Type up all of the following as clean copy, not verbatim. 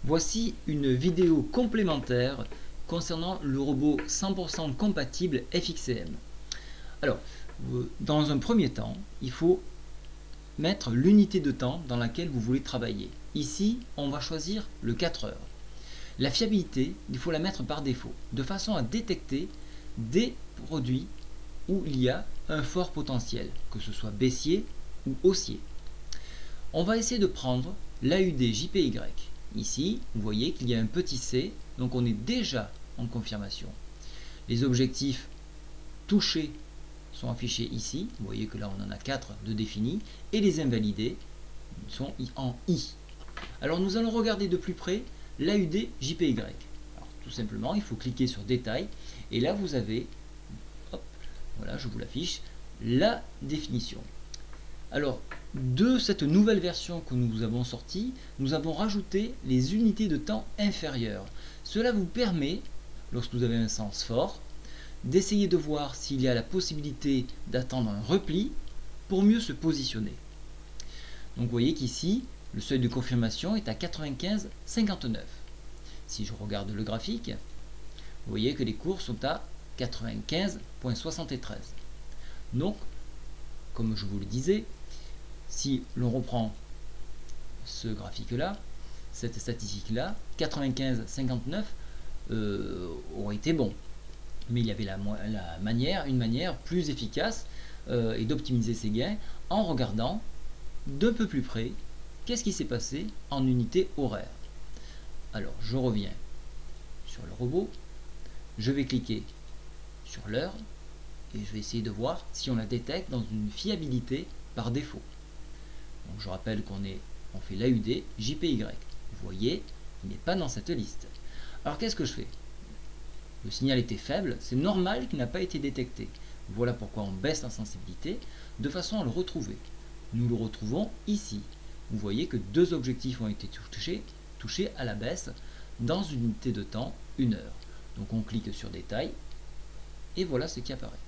Voici une vidéo complémentaire concernant le robot 100% compatible FXCM. Alors, dans un premier temps, il faut mettre l'unité de temps dans laquelle vous voulez travailler. Ici, on va choisir le 4 heures. La fiabilité, il faut la mettre par défaut, de façon à détecter des produits où il y a un fort potentiel, que ce soit baissier ou haussier. On va essayer de prendre l'AUD JPY. Ici, vous voyez qu'il y a un petit C, donc on est déjà en confirmation. Les objectifs touchés sont affichés ici, vous voyez que là on en a 4 de définis, et les invalidés sont en I. Alors nous allons regarder de plus près l'AUD JPY. Alors, tout simplement, il faut cliquer sur Détail, et là vous avez, hop, voilà, je vous l'affiche, la définition. Alors, de cette nouvelle version que nous avons sortie, nous avons rajouté les unités de temps inférieures. Cela vous permet, lorsque vous avez un sens fort, d'essayer de voir s'il y a la possibilité d'attendre un repli pour mieux se positionner. Donc vous voyez qu'ici, le seuil de confirmation est à 95,59. Si je regarde le graphique, vous voyez que les cours sont à 95,73. Donc, comme je vous le disais, si l'on reprend ce graphique-là, cette statistique-là, 95,59 aurait été bon. Mais il y avait une manière plus efficace et d'optimiser ses gains en regardant d'un peu plus près qu'est-ce qui s'est passé en unité horaire. Alors, je reviens sur le robot, je vais cliquer sur l'heure et je vais essayer de voir si on la détecte dans une fiabilité par défaut. Donc je rappelle on fait l'AUD JPY. Vous voyez, il n'est pas dans cette liste. Alors qu'est-ce que je fais? Le signal était faible, c'est normal qu'il n'a pas été détecté. Voilà pourquoi on baisse la sensibilité de façon à le retrouver. Nous le retrouvons ici. Vous voyez que deux objectifs ont été touchés à la baisse dans une unité de temps, 1 heure. Donc on clique sur Détail et voilà ce qui apparaît.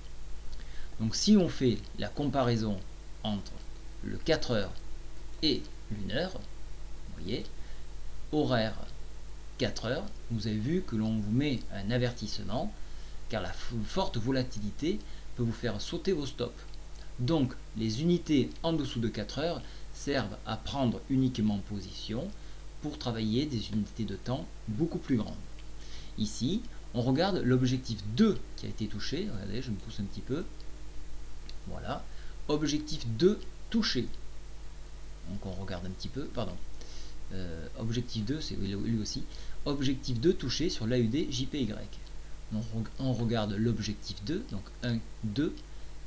Donc si on fait la comparaison entre le 4 heures et l'1 heure, vous voyez, horaire 4 heures, vous avez vu que l'on vous met un avertissement car la forte volatilité peut vous faire sauter vos stops. Donc les unités en dessous de 4 heures servent à prendre uniquement position pour travailler des unités de temps beaucoup plus grandes. Ici, on regarde l'objectif 2 qui a été touché. Regardez, je me pousse un petit peu. Voilà. Objectif 2 touché. Donc on regarde un petit peu, pardon. Objectif 2, c'est lui aussi. Objectif 2 touché sur l'AUD JPY. On regarde l'objectif 2, donc 1, 2,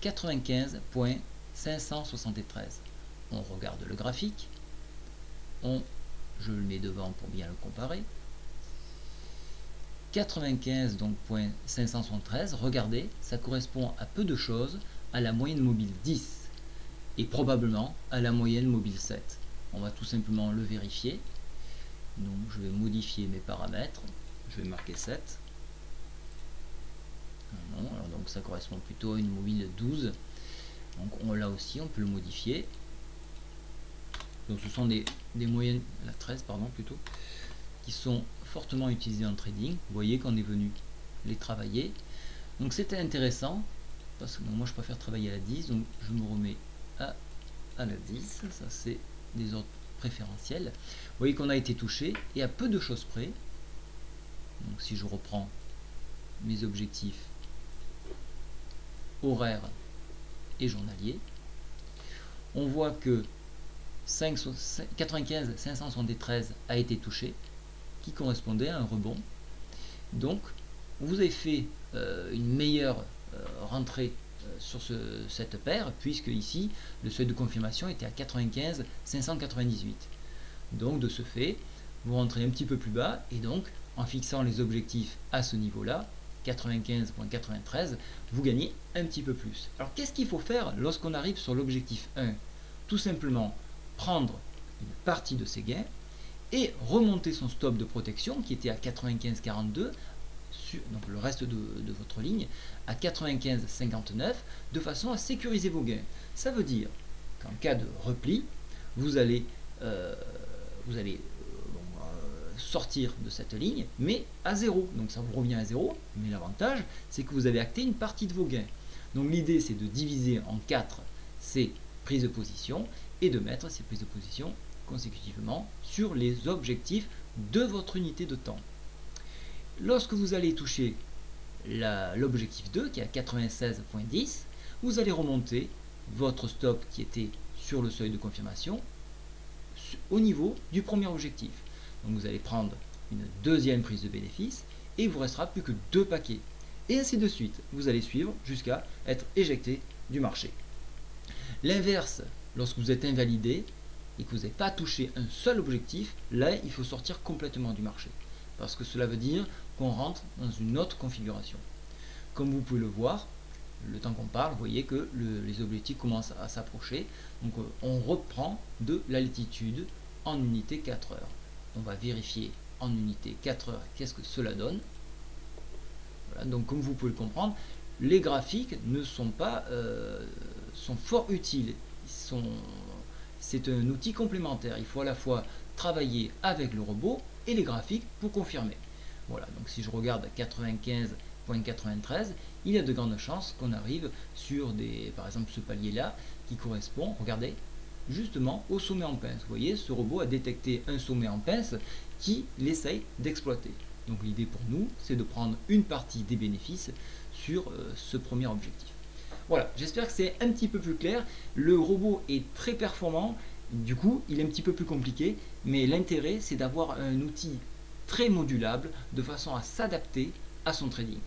95,573. On regarde le graphique. Je le mets devant pour bien le comparer. 95 donc 573, regardez, ça correspond à peu de choses à la moyenne mobile 10 et probablement à la moyenne mobile 7. On va tout simplement le vérifier. Donc je vais modifier mes paramètres, je vais marquer 7. Non, alors donc ça correspond plutôt à une mobile 12. Donc là aussi on peut le modifier. Donc ce sont des moyennes, la 13 pardon plutôt, qui sont fortement utilisées en trading. Vous voyez qu'on est venu les travailler. Donc c'était intéressant, parce que moi je préfère travailler à la 10, donc je me remets à la 10, ça c'est des ordres préférentiels. Vous voyez qu'on a été touché, et à peu de choses près, donc si je reprends mes objectifs horaires et journaliers, on voit que 95 573 a été touché, qui correspondait à un rebond. Donc vous avez fait une meilleure rentrée sur cette paire, puisque ici le seuil de confirmation était à 95 598. Donc de ce fait, vous rentrez un petit peu plus bas, et donc en fixant les objectifs à ce niveau là, 95,93, vous gagnez un petit peu plus. Alors qu'est-ce qu'il faut faire lorsqu'on arrive sur l'objectif 1? Tout simplement prendre une partie de ces gains et remonter son stop de protection qui était à 95,42, donc le reste de votre ligne, à 95,59, de façon à sécuriser vos gains. Ça veut dire qu'en cas de repli, vous allez sortir de cette ligne, mais à 0. Donc ça vous revient à 0, mais l'avantage, c'est que vous avez acté une partie de vos gains. Donc l'idée, c'est de diviser en 4 ces prises de position et de mettre ces prises de position consécutivement sur les objectifs de votre unité de temps. Lorsque vous allez toucher l'objectif 2, qui est à 96.10, vous allez remonter votre stop qui était sur le seuil de confirmation au niveau du premier objectif. Donc vous allez prendre une deuxième prise de bénéfice et il vous restera plus que 2 paquets. Et ainsi de suite. Vous allez suivre jusqu'à être éjecté du marché. L'inverse, lorsque vous êtes invalidé et que vous n'avez pas touché un seul objectif, là il faut sortir complètement du marché. Parce que cela veut dire qu'on rentre dans une autre configuration. Comme vous pouvez le voir, le temps qu'on parle, vous voyez que les objectifs commencent à s'approcher. Donc on reprend de l'altitude en unité 4 heures. On va vérifier en unité 4 heures qu'est-ce que cela donne. Voilà, donc comme vous pouvez le comprendre, les graphiques ne sont pas sont fort utiles. C'est un outil complémentaire. Il faut à la fois travailler avec le robot et les graphiques pour confirmer. Voilà, donc si je regarde 95.93, il y a de grandes chances qu'on arrive sur par exemple ce palier là qui correspond, regardez, justement au sommet en pince. Vous voyez, ce robot a détecté un sommet en pince qu'il essaye d'exploiter. Donc l'idée pour nous, c'est de prendre une partie des bénéfices sur ce premier objectif. Voilà, j'espère que c'est un petit peu plus clair. Le robot est très performant, du coup il est un petit peu plus compliqué, mais l'intérêt c'est d'avoir un outil très modulable de façon à s'adapter à son trading.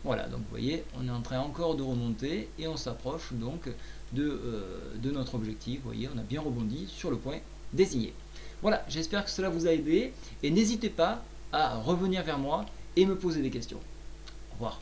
Voilà, donc vous voyez, on est en train encore de remonter et on s'approche donc de notre objectif. Vous voyez, on a bien rebondi sur le point désigné. Voilà, j'espère que cela vous a aidé et n'hésitez pas à revenir vers moi et me poser des questions. Au revoir.